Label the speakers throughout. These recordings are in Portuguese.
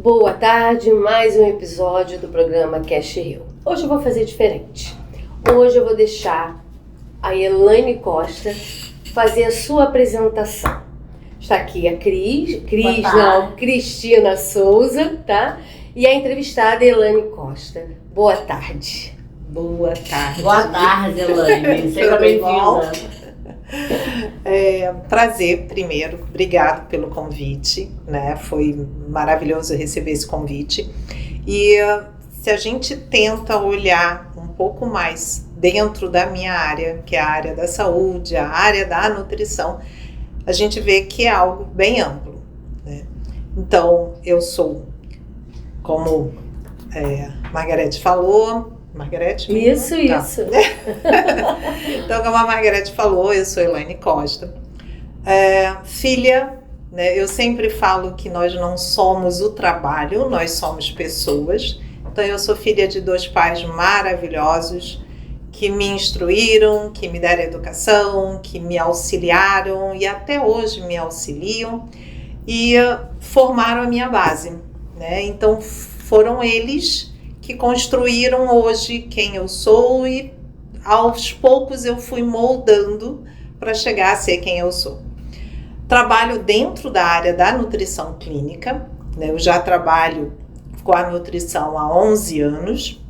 Speaker 1: Boa tarde, mais um episódio do programa Cash Rio. Hoje eu vou fazer diferente. Hoje eu vou deixar a Elaine Costa fazer a sua apresentação. Está aqui a Cristina Souza, tá? E a entrevistada Elaine Costa. Boa tarde.
Speaker 2: Boa tarde.
Speaker 3: Boa tarde, Elaine. Seja bem-vinda.
Speaker 2: Prazer, primeiro. Obrigado pelo convite, né? Foi maravilhoso receber esse convite. E se a gente tenta olhar um pouco mais dentro da minha área, que é a área da saúde, a área da nutrição, a gente vê que é algo bem amplo, né? Então, eu sou, como Margarete falou... Margarete?
Speaker 1: Isso.
Speaker 2: Então, como a Margarete falou, eu sou Elaine Costa. Filha, né? Eu sempre falo que nós não somos o trabalho, nós somos pessoas. Então, eu sou filha de 2 pais maravilhosos que me instruíram, que me deram educação, que me auxiliaram e até hoje me auxiliam e formaram a minha base, né? Então, foram eles que construíram hoje quem eu sou e aos poucos eu fui moldando para chegar a ser quem eu sou. Trabalho dentro da área da nutrição clínica, né? Eu já trabalho com a nutrição há 11 anos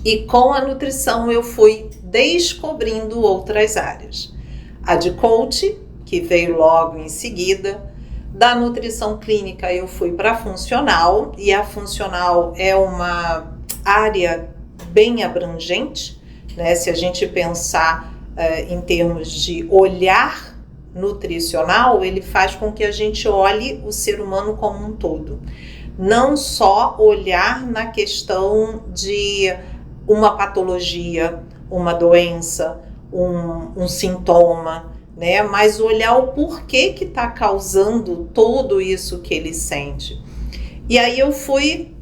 Speaker 2: e com a nutrição eu fui descobrindo outras áreas. A de coach, que veio logo em seguida. Da nutrição clínica eu fui para a funcional, e a funcional é uma área bem abrangente, né? Se a gente pensar em termos de olhar nutricional, ele faz com que a gente olhe o ser humano como um todo. Não só olhar na questão de uma patologia, uma doença, um sintoma, né? Mas olhar o porquê que está causando tudo isso que ele sente. E aí eu fui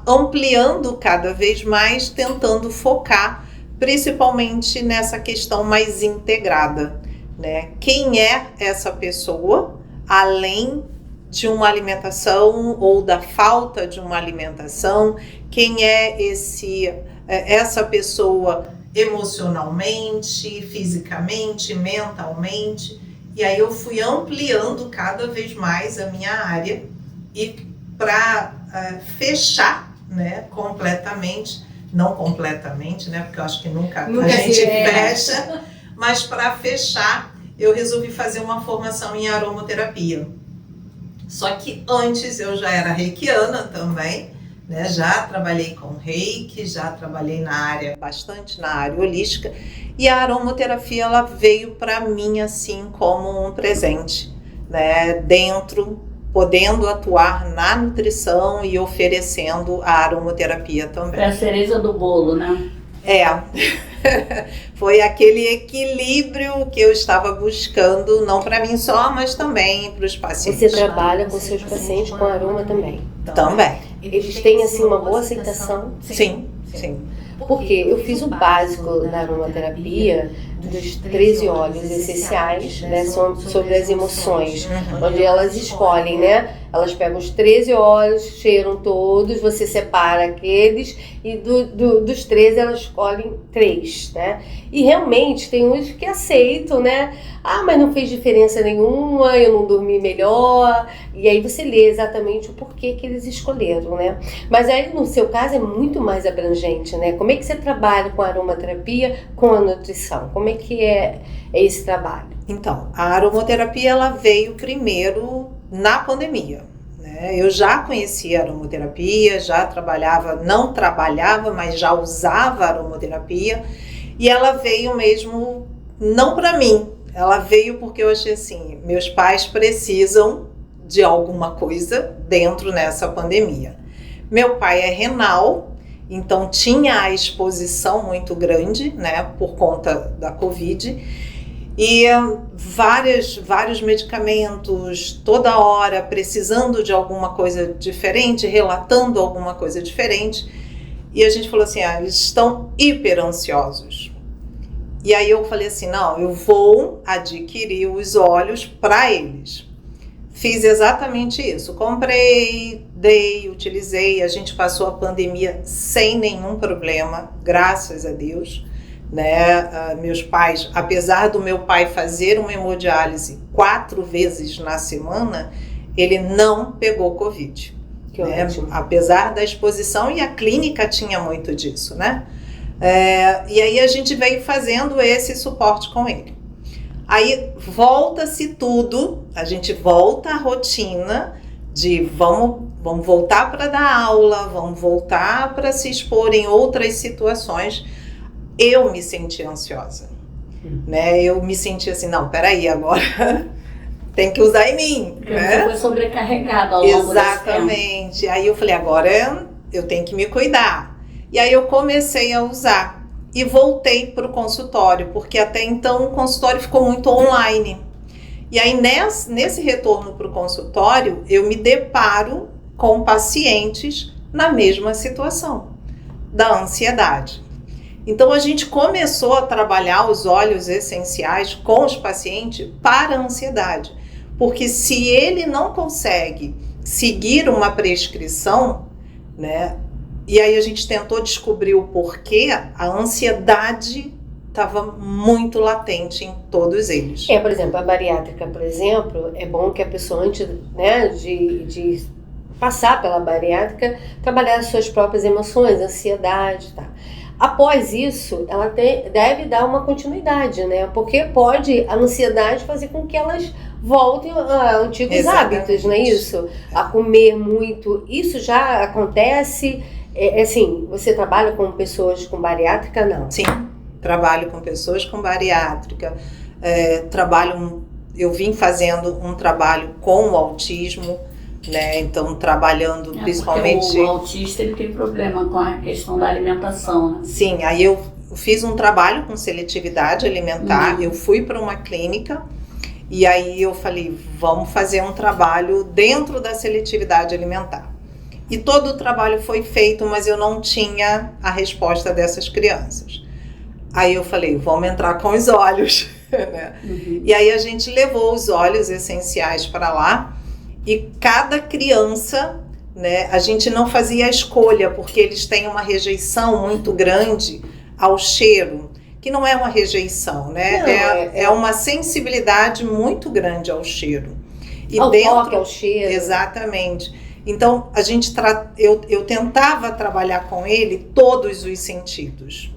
Speaker 2: ampliando cada vez mais, tentando focar principalmente nessa questão mais integrada, né? Quem é essa pessoa, além de uma alimentação ou da falta de uma alimentação? Quem é essa pessoa emocionalmente, fisicamente, mentalmente? E aí eu fui ampliando cada vez mais a minha área e para fechar, né, completamente, não completamente, né, porque eu acho que nunca a gente fecha, mas para fechar eu resolvi fazer uma formação em aromaterapia. Só que antes eu já era reikiana também, né? Já trabalhei com reiki, já trabalhei bastante na área holística, e a aromaterapia ela veio para mim assim como um presente, né? Podendo atuar na nutrição e oferecendo a aromaterapia também.
Speaker 3: Foi a cereja do bolo, né?
Speaker 2: Foi aquele equilíbrio que eu estava buscando, não para mim só, mas também para os pacientes.
Speaker 1: Você trabalha com seus pacientes com aroma também?
Speaker 2: Também.
Speaker 1: Eles têm assim uma boa aceitação?
Speaker 2: Sim.
Speaker 1: Porque eu fiz o básico da aromaterapia dos 13 óleos essenciais, né, sobre as emoções, onde elas escolhem, né? Elas pegam os 13 óleos, cheiram todos, você separa aqueles e dos 13 elas escolhem 3, né? E realmente tem uns que aceitam, né? Ah, mas não fez diferença nenhuma, eu não dormi melhor. E aí você lê exatamente o porquê que eles escolheram, né? Mas aí no seu caso é muito mais abrangente, né? Como é que você trabalha com a aromaterapia, com a nutrição? Como é que é esse trabalho?
Speaker 2: Então, a aromaterapia ela veio primeiro na pandemia, né? Eu já conhecia a aromaterapia, não trabalhava, mas já usava a aromaterapia, e ela veio mesmo, não para mim, ela veio porque eu achei assim, meus pais precisam de alguma coisa dentro nessa pandemia. Meu pai é renal, então tinha a exposição muito grande, né, por conta da Covid, e vários medicamentos, toda hora precisando de alguma coisa diferente, relatando alguma coisa diferente, e a gente falou assim, eles estão hiper ansiosos. E aí eu falei assim, não, eu vou adquirir os óleos para eles. Fiz exatamente isso, comprei, utilizei, a gente passou a pandemia sem nenhum problema, graças a Deus, né? Meus pais, apesar do meu pai fazer uma hemodiálise 4 vezes na semana, ele não pegou Covid.
Speaker 1: Que ótimo.
Speaker 2: Apesar da exposição, e a clínica tinha muito disso, né? E aí a gente veio fazendo esse suporte com ele. Aí volta-se tudo, a gente volta à rotina de vamos voltar para dar aula, vamos voltar para se expor em outras situações. Eu me senti ansiosa, né? Eu me senti assim, não, peraí, agora tem que usar em mim.
Speaker 3: Porque
Speaker 2: né?
Speaker 3: você foi sobrecarregado ao longo desse tempo.
Speaker 2: Exatamente. Aí eu falei, agora eu tenho que me cuidar. E aí eu comecei a usar e voltei para o consultório, porque até então o consultório ficou muito online. E aí nesse retorno para o consultório, eu me deparo com pacientes na mesma situação, da ansiedade. Então a gente começou a trabalhar os óleos essenciais com os pacientes para a ansiedade. Porque se ele não consegue seguir uma prescrição, né? E aí a gente tentou descobrir o porquê, a ansiedade estava muito latente em todos eles.
Speaker 1: Por exemplo, a bariátrica, por exemplo, é bom que a pessoa, antes, né, de passar pela bariátrica, trabalhar as suas próprias emoções, ansiedade, tá? Após isso, ela deve dar uma continuidade, né? Porque pode a ansiedade fazer com que elas voltem a antigos
Speaker 2: Exatamente.
Speaker 1: hábitos, não é isso? A comer muito. Isso já acontece? Assim, você trabalha com pessoas com bariátrica, não?
Speaker 2: Sim, trabalho com pessoas com bariátrica, eu vim fazendo um trabalho com o autismo, né? Então trabalhando principalmente...
Speaker 3: O autista ele tem problema com a questão da alimentação, né?
Speaker 2: Sim, aí eu fiz um trabalho com seletividade alimentar, eu fui para uma clínica e aí eu falei, vamos fazer um trabalho dentro da seletividade alimentar. E todo o trabalho foi feito, mas eu não tinha a resposta dessas crianças. Aí eu falei, vamos entrar com os óleos. Né? E aí a gente levou os óleos essenciais para lá e cada criança, né, a gente não fazia a escolha, porque eles têm uma rejeição muito grande ao cheiro, que não é uma rejeição, né?
Speaker 1: Não,
Speaker 2: é uma sensibilidade muito grande ao cheiro. E
Speaker 1: ao
Speaker 2: dentro,
Speaker 1: toque, ao cheiro.
Speaker 2: Exatamente. Então, eu tentava trabalhar com ele todos os sentidos.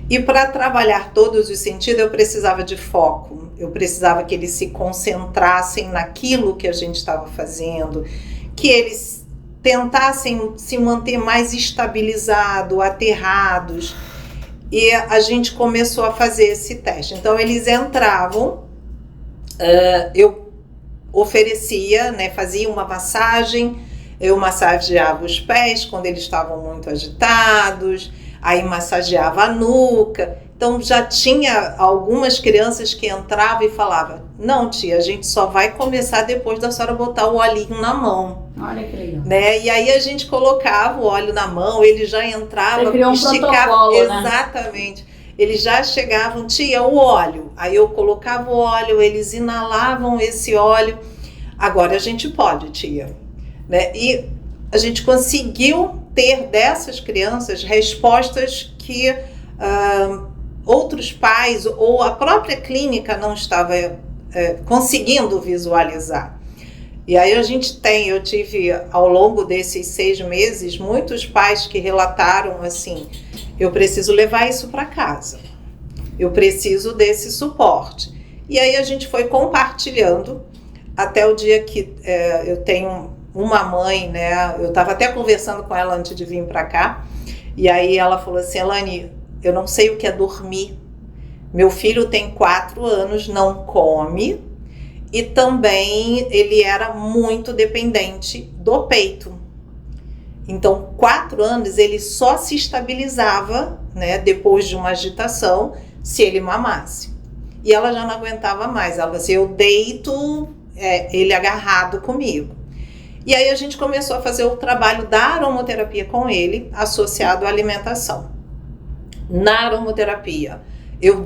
Speaker 2: E para trabalhar todos os sentidos, eu precisava de foco. Eu precisava que eles se concentrassem naquilo que a gente estava fazendo, que eles tentassem se manter mais estabilizados, aterrados. E a gente começou a fazer esse teste. Então, eles entravam, eu oferecia, né, fazia uma massagem, eu massageava os pés quando eles estavam muito agitados, aí massageava a nuca. Então já tinha algumas crianças que entravam e falavam, não tia, a gente só vai começar depois da senhora botar o olhinho na mão.
Speaker 3: Olha que legal.
Speaker 2: Né? E aí a gente colocava o óleo na mão, ele já entrava,
Speaker 3: você criou um protocolo,
Speaker 2: exatamente. Né? Eles já chegavam, tia, o óleo. Aí eu colocava o óleo, eles inalavam esse óleo. Agora a gente pode, tia. Né? E a gente conseguiu ter dessas crianças respostas que outros pais ou a própria clínica não estava conseguindo visualizar. E aí eu tive ao longo desses 6 meses muitos pais que relataram assim, eu preciso levar isso para casa, eu preciso desse suporte. E aí a gente foi compartilhando até o dia que eu tenho uma mãe, né? Eu estava até conversando com ela antes de vir para cá, e aí ela falou assim, Elane, eu não sei o que é dormir. Meu filho tem 4 anos, não come, e também ele era muito dependente do peito. Então, 4 anos ele só se estabilizava, né, depois de uma agitação, se ele mamasse. E ela já não aguentava mais, ela falou assim, eu deito ele agarrado comigo. E aí a gente começou a fazer o trabalho da aromaterapia com ele, associado à alimentação. Na aromaterapia, eu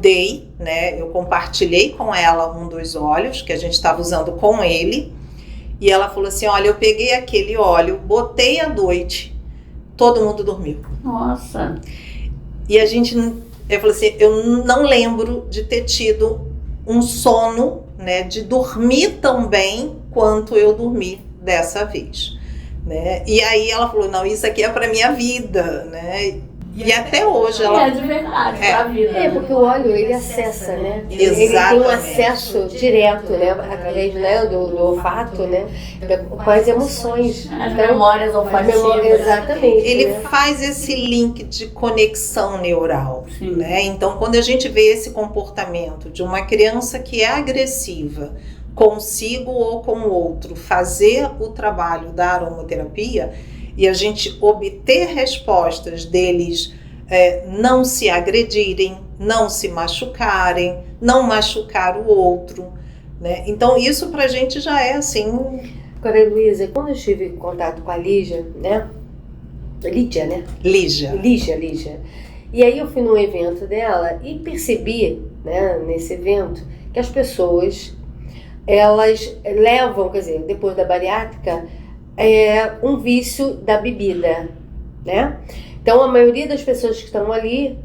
Speaker 2: compartilhei com ela um dos óleos que a gente estava usando com ele, E ela falou assim, olha, eu peguei aquele óleo, botei à noite, todo mundo dormiu.
Speaker 3: Nossa.
Speaker 2: E eu falei assim, eu não lembro de ter tido um sono, né, de dormir tão bem quanto eu dormi dessa vez, né? E aí ela falou, não, isso aqui é para minha vida, né? E até hoje ela...
Speaker 3: É de verdade, pra vida.
Speaker 1: É, porque o óleo, ele acessa, né?
Speaker 2: Exatamente.
Speaker 1: Ele tem um acesso direto, né? Através, né, do olfato, né? Com as emoções.
Speaker 3: As memórias olfativas.
Speaker 1: Exatamente.
Speaker 2: Ele
Speaker 1: né?
Speaker 2: faz esse link de conexão neural,
Speaker 3: Sim.
Speaker 2: né? Então, quando a gente vê esse comportamento de uma criança que é agressiva consigo ou com o outro, fazer o trabalho da aromaterapia e a gente obter respostas deles não se agredirem, não se machucarem, não machucar o outro, né? Então, isso pra gente já é assim...
Speaker 1: Agora, Luísa, quando eu tive contato com a Lígia, né? Lídia, né? Lígia. E aí eu fui num evento dela e percebi, né, nesse evento, que as pessoas, elas levam, quer dizer, depois da bariátrica, um vício da bebida, né? Então a maioria das pessoas que estão ali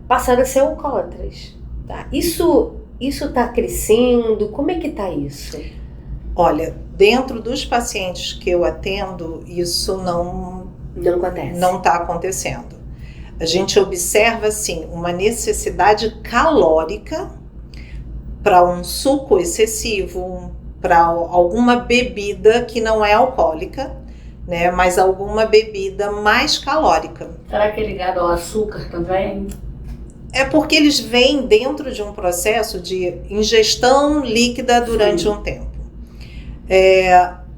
Speaker 1: passaram a ser alcoólatras, tá? Isso está crescendo? Como é que está isso?
Speaker 2: Olha, dentro dos pacientes que eu atendo, isso não
Speaker 1: acontece.
Speaker 2: Não está acontecendo. A gente observa, sim, uma necessidade calórica para um suco excessivo, para alguma bebida que não é alcoólica, né, mas alguma bebida mais calórica.
Speaker 3: Será que é ligado ao açúcar também?
Speaker 2: É porque eles vêm dentro de um processo de ingestão líquida durante um tempo.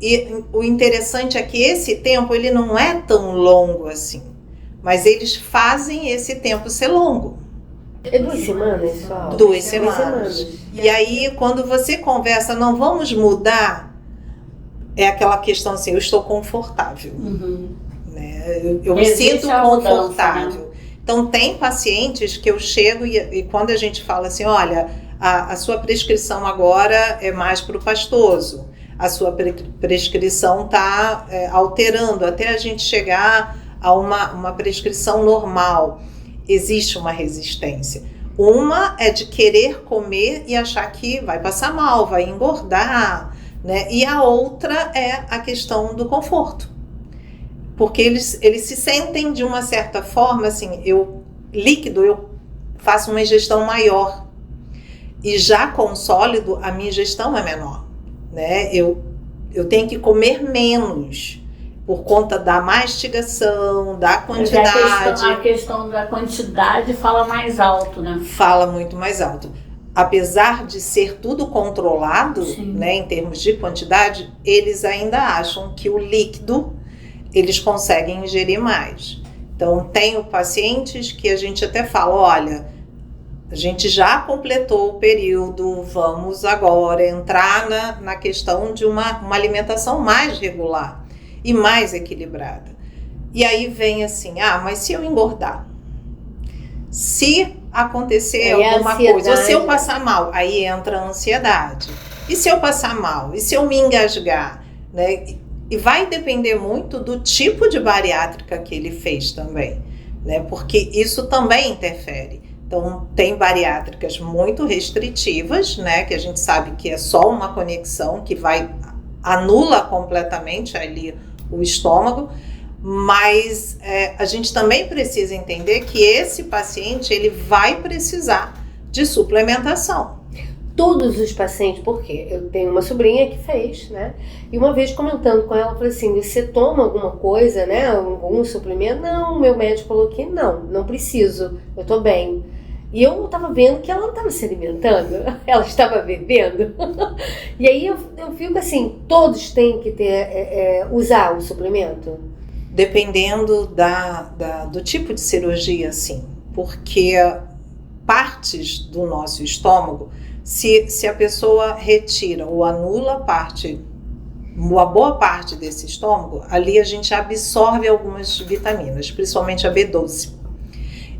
Speaker 2: E o interessante é que esse tempo ele não é tão longo assim, mas eles fazem esse tempo ser longo.
Speaker 1: É 2 semanas só?
Speaker 2: 2 semanas. E aí, quando você conversa, não vamos mudar, é aquela questão assim, eu estou confortável.
Speaker 3: Uhum.
Speaker 2: Né? Eu me sinto confortável. Mudança, né? Então, tem pacientes que eu chego e quando a gente fala assim, olha, a sua prescrição agora é mais para o pastoso, a sua prescrição está alterando até a gente chegar a uma prescrição normal. Existe uma resistência. Uma é de querer comer e achar que vai passar mal, vai engordar, né? E a outra é a questão do conforto. Porque eles se sentem de uma certa forma, assim, líquido, eu faço uma ingestão maior. E já com sólido, a minha ingestão é menor, né? Eu tenho que comer menos. Por conta da mastigação, da quantidade.
Speaker 3: A questão da quantidade fala mais alto, né?
Speaker 2: Fala muito mais alto. Apesar de ser tudo controlado, né, em termos de quantidade, eles ainda acham que o líquido eles conseguem ingerir mais. Então, tenho pacientes que a gente até fala, olha, a gente já completou o período, vamos agora entrar na questão de uma alimentação mais regular e mais equilibrada. E aí vem assim, mas se eu engordar? Se acontecer alguma coisa, ou se eu passar mal, aí entra a ansiedade. E se eu passar mal? E se eu me engasgar? Né? E vai depender muito do tipo de bariátrica que ele fez também, né? Porque isso também interfere. Então, tem bariátricas muito restritivas, né? Que a gente sabe que é só uma conexão que anula completamente ali o estômago, mas a gente também precisa entender que esse paciente ele vai precisar de suplementação.
Speaker 1: Todos os pacientes, porque eu tenho uma sobrinha que fez, né? E uma vez comentando com ela, eu falei assim, você toma alguma coisa, né? Algum suplemento? Não, meu médico falou que não preciso, eu tô bem. E eu estava vendo que ela não estava se alimentando, ela estava bebendo. E aí eu fico assim, todos têm que usar o suplemento?
Speaker 2: Dependendo do tipo de cirurgia, sim. Porque partes do nosso estômago, se a pessoa retira ou anula uma boa parte desse estômago, ali a gente absorve algumas vitaminas, principalmente a B12.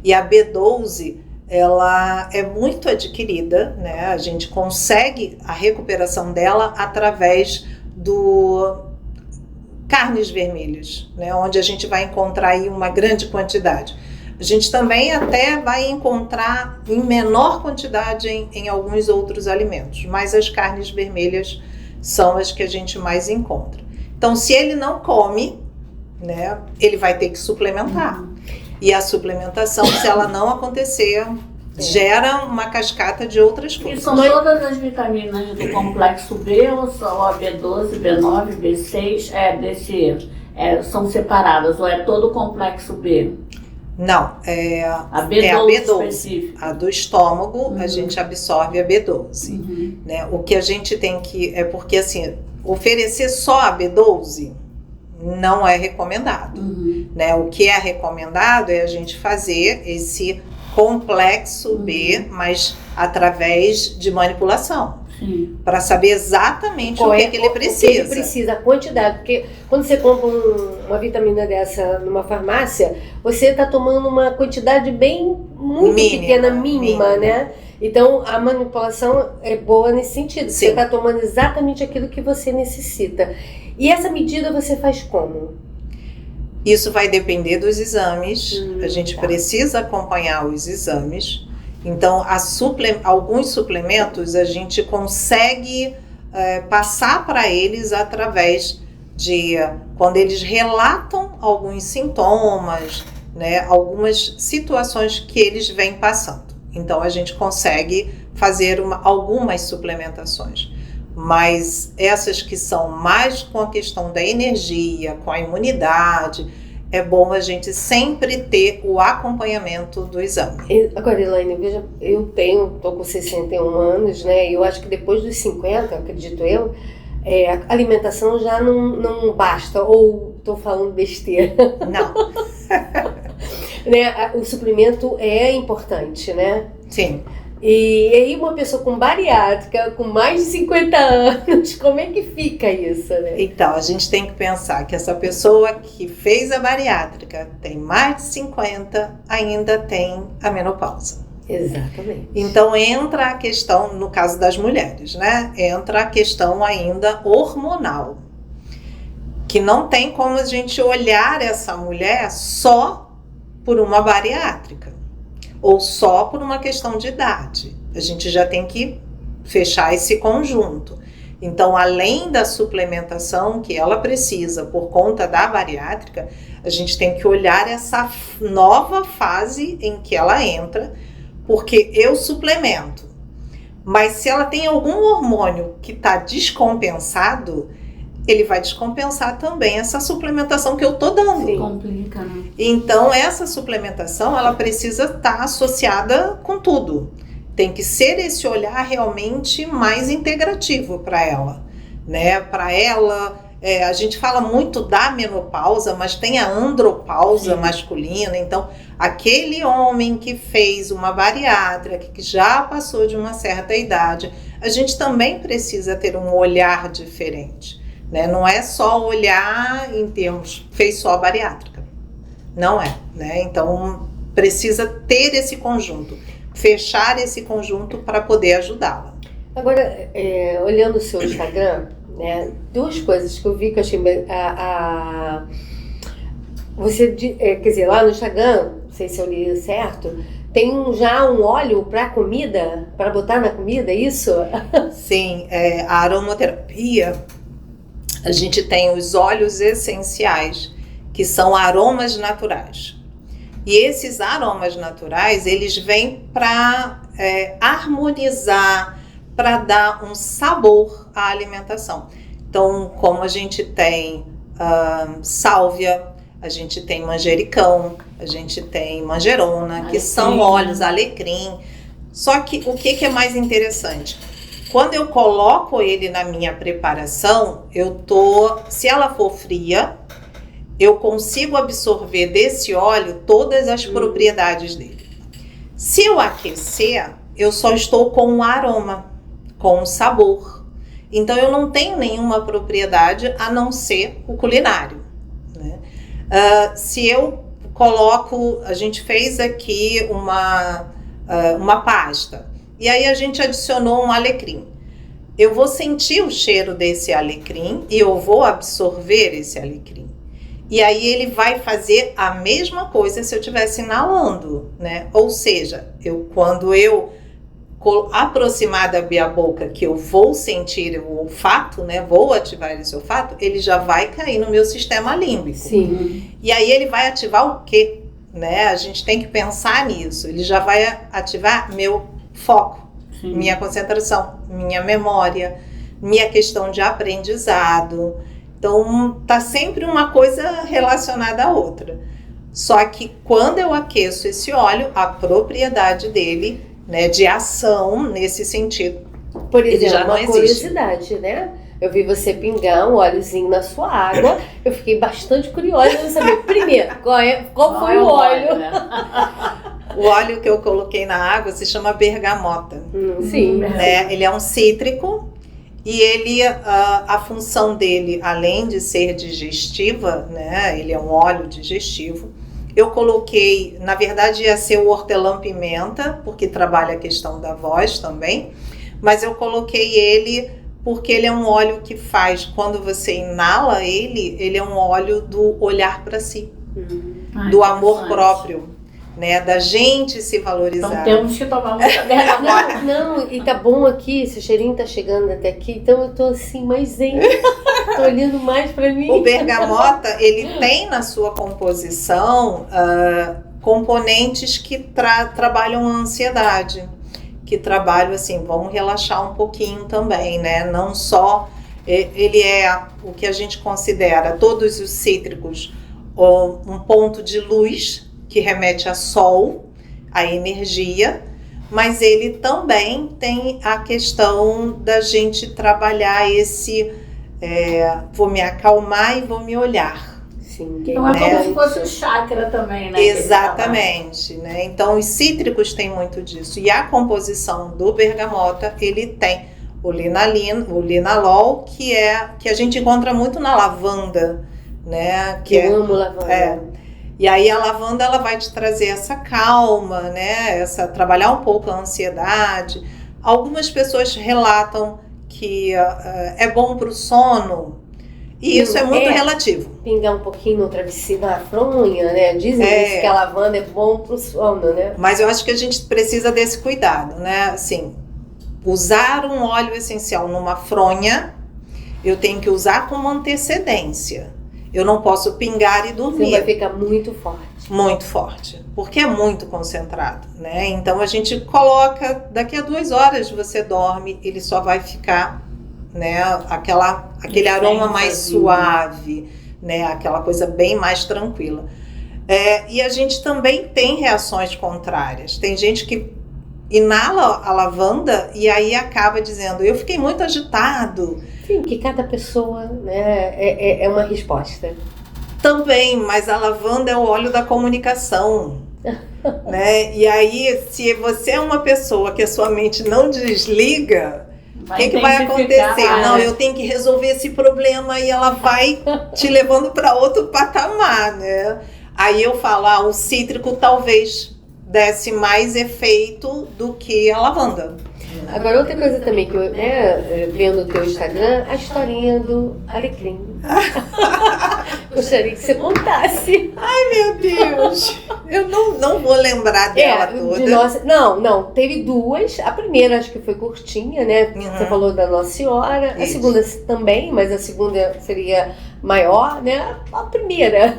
Speaker 2: E a B12... ela é muito adquirida, né? A gente consegue a recuperação dela através do carnes vermelhas, né, onde a gente vai encontrar aí uma grande quantidade. A gente também até vai encontrar em menor quantidade em alguns outros alimentos, mas as carnes vermelhas são as que a gente mais encontra. Então, se ele não come, né, ele vai ter que suplementar. E a suplementação, se ela não acontecer, gera uma cascata de outras coisas.
Speaker 3: E são todas as vitaminas do complexo B, ou só a B12, B9, B6, são separadas, ou é todo o complexo B?
Speaker 2: Não,
Speaker 3: a B12 específica.
Speaker 2: A do estômago, a gente absorve a B12. Né? O que a gente tem que... É porque, assim, oferecer só a B12 não é recomendado. Né? O que é recomendado é a gente fazer esse complexo B, mas através de manipulação. Para saber exatamente o que ele precisa.
Speaker 1: O que ele precisa, a quantidade. Porque quando você compra uma vitamina dessa numa farmácia, você está tomando uma quantidade muito pequena, mínima, né? Então, a manipulação é boa nesse sentido. Sim. Você está tomando exatamente aquilo que você necessita. E essa medida você faz como?
Speaker 2: Isso vai depender dos exames. A gente precisa acompanhar os exames. Então, alguns suplementos a gente consegue passar para eles através de quando eles relatam alguns sintomas, né, algumas situações que eles vêm passando. Então, a gente consegue fazer algumas suplementações. Mas essas que são mais com a questão da energia, com a imunidade, é bom a gente sempre ter o acompanhamento do exame.
Speaker 1: Agora, Elaine, veja, eu estou com 61 anos, né? Eu acho que depois dos 50, acredito eu, a alimentação já não basta, ou estou falando besteira.
Speaker 2: Não.
Speaker 1: Né? O suplemento é importante, né?
Speaker 2: Sim.
Speaker 1: E aí uma pessoa com bariátrica, com mais de 50 anos, como é que fica isso, né?
Speaker 2: Então, a gente tem que pensar que essa pessoa que fez a bariátrica tem mais de 50, ainda tem a menopausa.
Speaker 1: Exatamente.
Speaker 2: Então entra a questão, no caso das mulheres, né? Entra a questão ainda hormonal. Que não tem como a gente olhar essa mulher só por uma bariátrica. Ou só por uma questão de idade. A gente já tem que fechar esse conjunto. Então, além da suplementação que ela precisa por conta da bariátrica, a gente tem que olhar essa nova fase em que ela entra, porque eu suplemento. Mas se ela tem algum hormônio que está descompensado, ele vai descompensar também essa suplementação que eu estou dando.
Speaker 3: Sim. Complica, né?
Speaker 2: Então, essa suplementação, ela precisa estar associada com tudo. Tem que ser esse olhar realmente mais integrativo para ela, né? Para ela, a gente fala muito da menopausa, mas tem a andropausa masculina. Então, aquele homem que fez uma bariátrica, que já passou de uma certa idade, a gente também precisa ter um olhar diferente. Né? Não é só olhar em termos, fez só a bariátrica. Não é. Né? Então, precisa ter esse conjunto, fechar esse conjunto para poder ajudá-la.
Speaker 1: Agora, olhando o seu Instagram, né, duas coisas que eu vi que eu achei... Você, quer dizer, lá no Instagram, não sei se eu li certo, tem já um óleo para comida, para botar na comida, isso?
Speaker 2: Sim, a aromaterapia... A gente tem os óleos essenciais, que são aromas naturais. E esses aromas naturais, eles vêm para harmonizar, para dar um sabor à alimentação. Então, como a gente tem sálvia, a gente tem manjericão, a gente tem manjerona, que são óleos, alecrim. Só que o que é mais interessante? Quando eu coloco ele na minha preparação, se ela for fria, eu consigo absorver desse óleo todas as propriedades dele. Se eu aquecer, eu só estou com um aroma, com um sabor. Então eu não tenho nenhuma propriedade a não ser o culinário. Né? Se eu coloco, a gente fez aqui uma pasta. E aí a gente adicionou um alecrim. eu vou sentir o cheiro desse alecrim e eu vou absorver esse alecrim. E aí ele vai fazer a mesma coisa se eu estivesse inalando, né? Ou seja, quando eu aproximar da minha boca, que eu vou sentir o olfato, né? Vou ativar esse olfato, ele já vai cair no meu sistema límbico.
Speaker 1: Sim.
Speaker 2: E aí ele vai ativar o quê? Né? A gente tem que pensar nisso. Ele já vai ativar meu foco,
Speaker 3: Sim.
Speaker 2: minha concentração, minha memória, minha questão de aprendizado. Então, tá sempre uma coisa relacionada à outra. Só que quando eu aqueço esse óleo, a propriedade dele, né, de ação nesse sentido,
Speaker 1: Por exemplo,
Speaker 2: já não
Speaker 1: uma
Speaker 2: existe.
Speaker 1: curiosidade, né? Eu vi você pingar um óleozinho na sua água. Eu fiquei bastante curiosa de saber, primeiro, qual foi o óleo?
Speaker 3: Né?
Speaker 2: O óleo que eu coloquei na água se chama bergamota.
Speaker 1: Sim.
Speaker 2: Né? Ele é um cítrico e ele, a função dele, além de ser digestiva, né? Ele é um óleo digestivo. Eu coloquei, na verdade ia ser o hortelã-pimenta, porque trabalha a questão da voz também, mas eu coloquei ele porque ele é um óleo que faz, quando você inala ele é um óleo do olhar para si, do amor próprio, né, da gente se valorizar.
Speaker 3: Então temos que tomar muita bergamota.
Speaker 1: Não, e tá bom aqui, esse cheirinho tá chegando até aqui, então eu tô assim, mais zen, tô olhando mais pra mim.
Speaker 2: O bergamota, ele tem na sua composição componentes que trabalham a ansiedade, que trabalham assim, vamos relaxar um pouquinho também, né? Não só, ele é o que a gente considera, todos os cítricos, um ponto de luz, que remete a sol, a energia, mas ele também tem a questão da gente trabalhar esse, vou me acalmar e vou me olhar.
Speaker 1: Sim,
Speaker 3: Então é como se fosse o chakra também, né?
Speaker 2: Exatamente, né? Então os cítricos têm muito disso. E a composição do bergamota, ele tem o linalol, que a gente encontra muito na lavanda, né?
Speaker 1: Eu amo lavanda.
Speaker 2: E aí a lavanda, ela vai te trazer essa calma, né? Trabalhar um pouco a ansiedade. Algumas pessoas relatam que é bom para o sono. E isso é muito relativo.
Speaker 1: Pingar um pouquinho no travesseiro, na fronha, né? Dizem que a lavanda é bom pro sono, né?
Speaker 2: Mas eu acho que a gente precisa desse cuidado, né? Assim, usar um óleo essencial numa fronha, eu tenho que usar com antecedência. Eu não posso pingar e dormir.
Speaker 1: Você vai ficar muito forte.
Speaker 2: Muito forte, porque é muito concentrado, né? Então a gente coloca, daqui a 2 horas você dorme, ele só vai ficar, né, aquele aroma mais suave, né, aquela coisa bem mais tranquila. E a gente também tem reações contrárias. Tem gente que inala a lavanda e aí acaba dizendo, eu fiquei muito agitado.
Speaker 1: Sim, que cada pessoa, né, é uma resposta.
Speaker 2: Também, mas a lavanda é o óleo da comunicação. Né? E aí, se você é uma pessoa que a sua mente não desliga, o que vai acontecer? Não, eu tenho que resolver esse problema e ela vai te levando para outro patamar, né? Aí eu falo, o cítrico talvez desse mais efeito do que a lavanda.
Speaker 1: Agora, outra coisa também que eu, vendo o teu Instagram, a historinha do alecrim. Gostaria que você contasse.
Speaker 2: Ai, meu Deus! Eu não vou lembrar dela toda.
Speaker 1: Não, teve 2. A primeira acho que foi curtinha, né? Você falou da Nossa Senhora.
Speaker 2: Isso.
Speaker 1: A segunda também, mas a segunda seria maior, né? A primeira.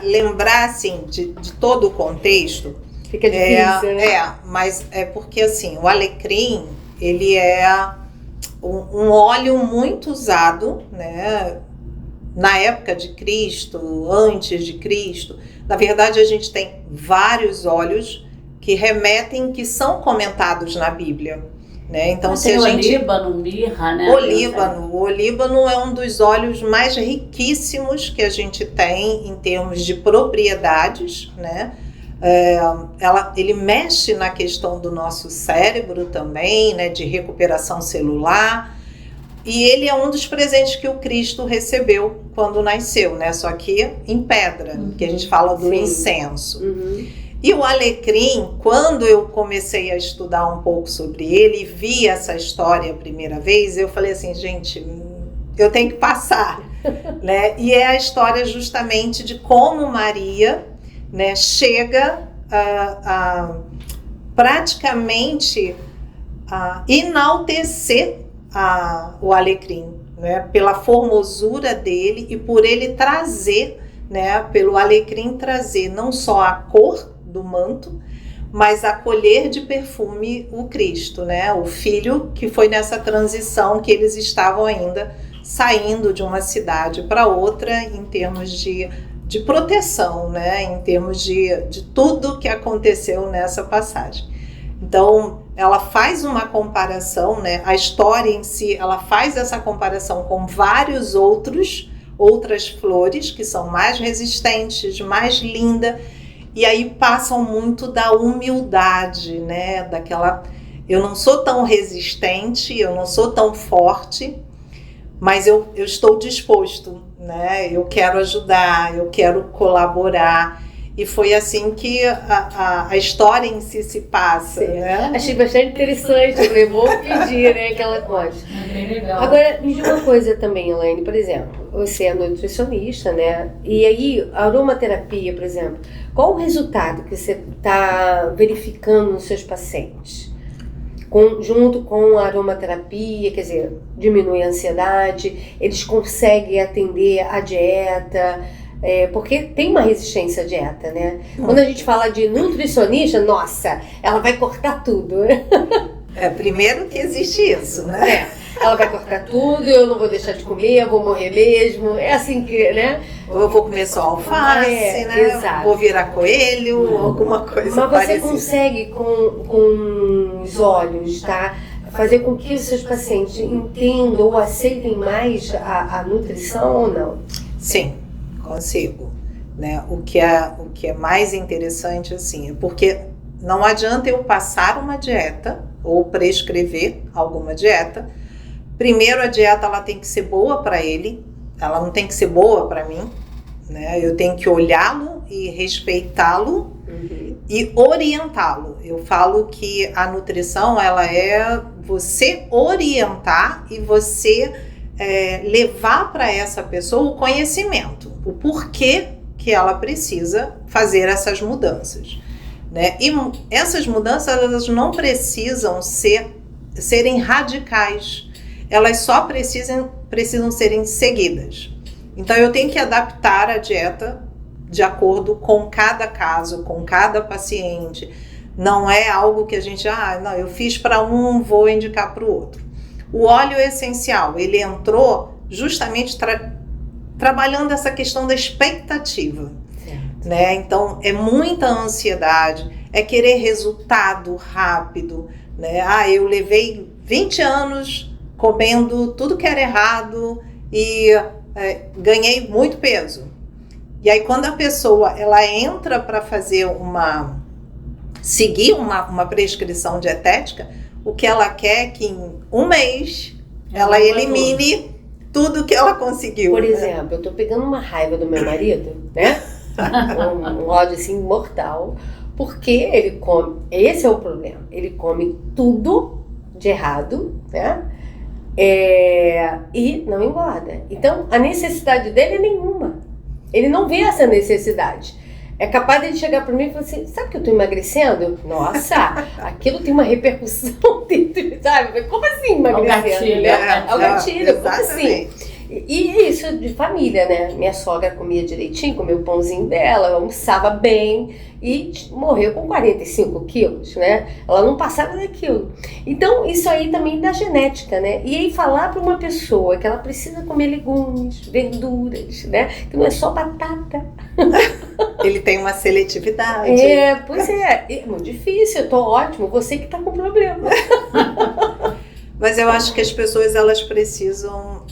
Speaker 2: Lembrar, assim, de todo o contexto.
Speaker 1: Fica difícil, né?
Speaker 2: Mas é porque, assim, o alecrim, ele é um óleo muito usado, né? Na época de Cristo, antes de Cristo. Na verdade, a gente tem vários óleos que remetem, que são comentados na Bíblia, né? Então, se a gente...
Speaker 3: Olíbano, mirra, né?
Speaker 2: O olíbano é um dos óleos mais riquíssimos que a gente tem em termos de propriedades, né? Ele mexe na questão do nosso cérebro também, né? De recuperação celular. E ele é um dos presentes que o Cristo recebeu quando nasceu, né? Só que em pedra, que a gente fala do incenso. E o alecrim, quando eu comecei a estudar um pouco sobre ele e vi essa história a primeira vez, eu falei assim, gente, eu tenho que passar, né? E é a história justamente de como Maria, né, chega a praticamente enaltecer o alecrim, né, pela formosura dele e por ele trazer, né, pelo alecrim trazer não só a cor do manto, mas acolher de perfume o Cristo, né, o Filho, que foi nessa transição que eles estavam ainda saindo de uma cidade para outra em termos de proteção, né, em termos de tudo que aconteceu nessa passagem. Então, ela faz uma comparação, né, a história em si, ela faz essa comparação com vários outras flores que são mais resistentes, mais lindas, e aí passam muito da humildade, né, daquela, eu não sou tão resistente, eu não sou tão forte, mas eu estou disposto, né, eu quero ajudar, eu quero colaborar. E foi assim que a história em si se passa, né?
Speaker 1: Achei bastante interessante, eu falei, vou pedir, né, que ela goste.
Speaker 3: É bem legal.
Speaker 1: Agora, me diga uma coisa também, Elaine, por exemplo, você é nutricionista, né? E aí, a aromaterapia, por exemplo, qual o resultado que você está verificando nos seus pacientes? Junto com a aromaterapia, quer dizer, diminui a ansiedade, eles conseguem atender a dieta, porque tem uma resistência à dieta, né? Quando a gente fala de nutricionista, nossa, ela vai cortar tudo.
Speaker 2: Primeiro que existe isso, né?
Speaker 1: Ela vai cortar tudo, eu não vou deixar de comer, eu vou morrer mesmo. É assim que, né?
Speaker 2: Ou eu vou comer só alface, né?
Speaker 1: Exato.
Speaker 2: Vou virar coelho, alguma coisa
Speaker 1: Mas
Speaker 2: parecida.
Speaker 1: você consegue, com os olhos, tá? Fazer com que os seus pacientes entendam ou aceitem mais a nutrição ou não?
Speaker 2: Sim, consigo. Né? O que é mais interessante, assim, é porque não adianta eu passar uma dieta ou prescrever alguma dieta. Primeiro, a dieta ela tem que ser boa para ele, ela não tem que ser boa para mim, né? Eu tenho que olhá-lo e respeitá-lo e orientá-lo. Eu falo que a nutrição ela é você orientar e você levar para essa pessoa o conhecimento, o porquê que ela precisa fazer essas mudanças, né? E essas mudanças elas não precisam serem radicais, elas só precisam serem seguidas. Então eu tenho que adaptar a dieta de acordo com cada caso, com cada paciente. Não é algo que a gente, não, eu fiz para um, vou indicar para o outro. O óleo essencial, ele entrou justamente trabalhando essa questão da expectativa, né? Então é muita ansiedade, é querer resultado rápido, né? Eu levei 20 anos comendo tudo que era errado e ganhei muito peso. E aí quando a pessoa ela entra para fazer seguir uma prescrição dietética, o que ela quer é que em um mês ela elimine tudo que ela conseguiu.
Speaker 1: Por exemplo, eu tô pegando uma raiva do meu marido, né? um ódio assim mortal, porque ele come, esse é o problema, ele come tudo de errado, né? E não engorda. Então a necessidade dele é nenhuma. Ele não vê essa necessidade. É capaz de ele chegar para mim e falar assim, sabe que eu tô emagrecendo? Nossa, aquilo tem uma repercussão dentro, sabe? Como assim emagrecendo? É o gatilho, como assim? E isso de família, né? Minha sogra comia direitinho, comia o pãozinho dela, almoçava bem e morreu com 45 quilos, né? Ela não passava daquilo. Então, isso aí também da genética, né? E aí falar para uma pessoa que ela precisa comer legumes, verduras, né? Que não é só batata.
Speaker 2: Ele tem uma seletividade.
Speaker 1: Pois é muito difícil, eu tô ótimo, você que tá com problema.
Speaker 2: Mas eu acho que as pessoas elas precisam,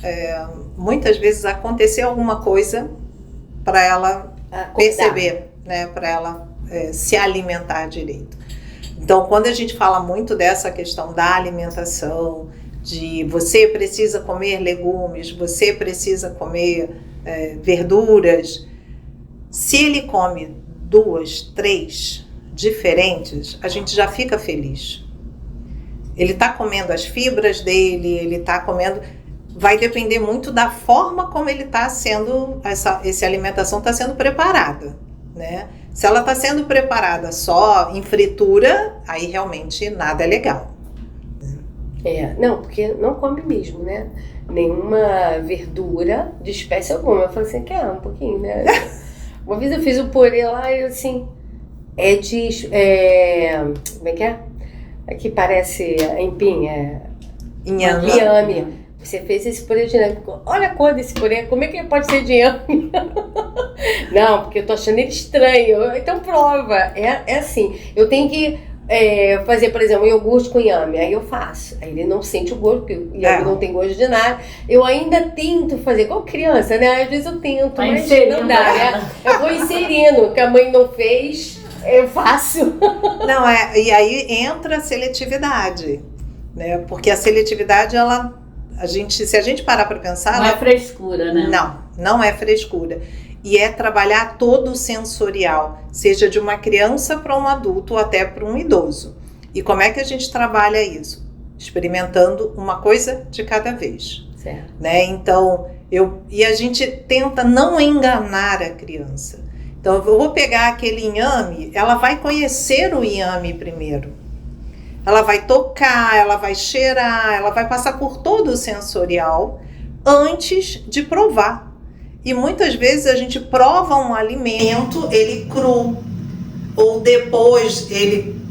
Speaker 2: muitas vezes, acontecer alguma coisa para ela perceber, né? Para ela se alimentar direito. Então, quando a gente fala muito dessa questão da alimentação, de você precisa comer legumes, você precisa comer verduras, se ele come 2, 3 diferentes, a gente já fica feliz. Ele está comendo as fibras dele, ele está comendo... Vai depender muito da forma como ele está sendo, essa alimentação está sendo preparada, né? Se ela está sendo preparada só em fritura, aí realmente nada é legal.
Speaker 1: Não, porque não come mesmo, né? Nenhuma verdura de espécie alguma. Eu falei assim, quer um pouquinho, né? Uma vez eu fiz um purê lá e assim, como é que é? Aqui parece empim, inhame. Você fez esse purê de inhame. Olha a cor desse purê, como é que pode ser de inhame? Não, porque eu tô achando ele estranho. Então prova. É assim, eu tenho que fazer, por exemplo, um iogurte com inhame. Aí eu faço. Aí ele não sente o gosto, porque o inhame não tem gosto de nada. Eu ainda tento fazer, igual criança, né? Às vezes eu tento, mas não dá, né? Eu vou inserindo, que a mãe não fez, eu faço.
Speaker 2: Não, e aí entra a seletividade, né? Porque a seletividade, se a gente parar para pensar...
Speaker 3: Não é frescura, né?
Speaker 2: Não é frescura. E é trabalhar todo o sensorial, seja de uma criança para um adulto ou até para um idoso. E como é que a gente trabalha isso? Experimentando uma coisa de cada vez.
Speaker 1: Certo.
Speaker 2: Né? Então, a gente tenta não enganar a criança. Então, eu vou pegar aquele inhame, ela vai conhecer o inhame primeiro. Ela vai tocar, ela vai cheirar, ela vai passar por todo o sensorial antes de provar. E muitas vezes a gente prova um alimento, ele cru, ou depois ele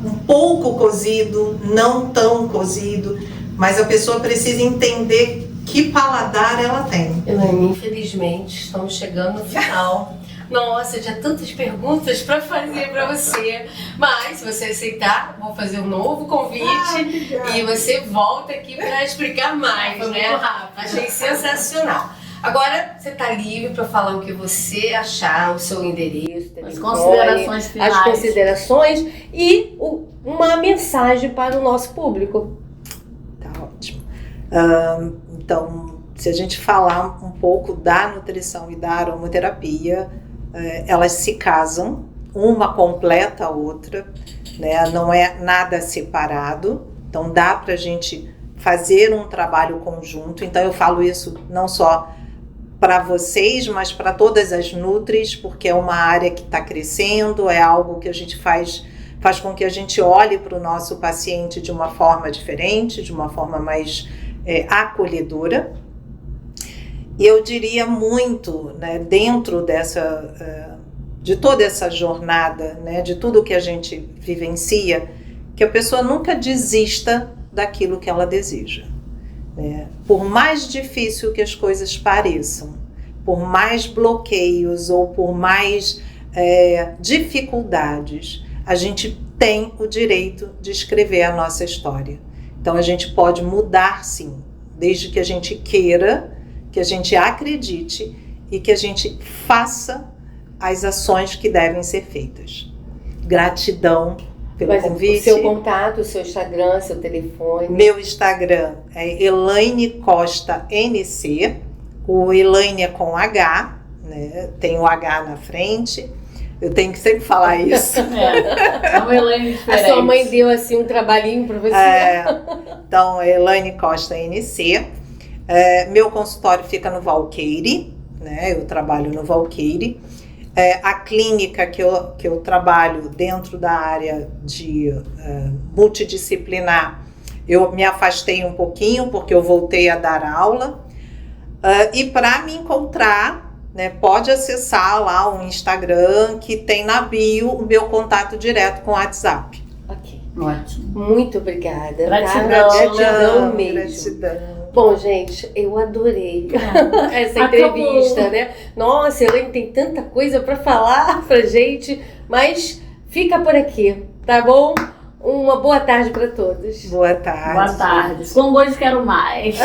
Speaker 2: um pouco cozido, não tão cozido, mas a pessoa precisa entender que paladar ela tem.
Speaker 1: Elaine, infelizmente, estamos chegando no final. Nossa, tinha tantas perguntas para fazer para você, mas se você aceitar, vou fazer um novo convite e você volta aqui para explicar mais, né? Achei sensacional. Agora você está livre para falar o que você achar, o seu endereço,
Speaker 3: as considerações finais,
Speaker 1: as considerações e uma mensagem para o nosso público.
Speaker 2: Tá ótimo. Então, se a gente falar um pouco da nutrição e da aromaterapia, elas se casam, uma completa a outra, né? Não é nada separado, então dá para a gente fazer um trabalho conjunto. Então eu falo isso não só para vocês, mas para todas as nutris, porque é uma área que está crescendo, é algo que a gente faz com que a gente olhe para o nosso paciente de uma forma diferente, de uma forma mais acolhedora. E eu diria muito, né, dentro de toda essa jornada, né, de tudo que a gente vivencia, que a pessoa nunca desista daquilo que ela deseja. Né? Por mais difícil que as coisas pareçam, por mais bloqueios ou por mais dificuldades, a gente tem o direito de escrever a nossa história. Então a gente pode mudar sim, desde que a gente queira, que a gente acredite e que a gente faça as ações que devem ser feitas. Gratidão pelo convite.
Speaker 1: O seu contato, o seu Instagram, seu telefone.
Speaker 2: Meu Instagram é Elaine Costa NC. O Elaine é com H, né? Tem o H na frente. Eu tenho que sempre falar isso.
Speaker 3: É uma Elaine diferente.
Speaker 1: A sua mãe deu assim um trabalhinho para você.
Speaker 2: Então, é Elaine Costa NC. Meu consultório fica no Valqueire, né? Eu trabalho no Valqueire. A clínica que eu trabalho dentro da área de multidisciplinar, eu me afastei um pouquinho porque eu voltei a dar aula. E para me encontrar, né, pode acessar lá o Instagram que tem na bio o meu contato direto com o WhatsApp.
Speaker 1: Ok.
Speaker 3: Ótimo.
Speaker 1: Muito obrigada.
Speaker 3: Gratidão.
Speaker 1: Gratidão mesmo.
Speaker 2: Gratidão.
Speaker 1: Bom, gente, eu adorei essa entrevista, né? Nossa, Elaine tem tanta coisa para falar pra gente, mas fica por aqui, tá bom? Uma boa tarde para todos.
Speaker 2: Boa tarde.
Speaker 3: Boa tarde. Com gosto quero mais.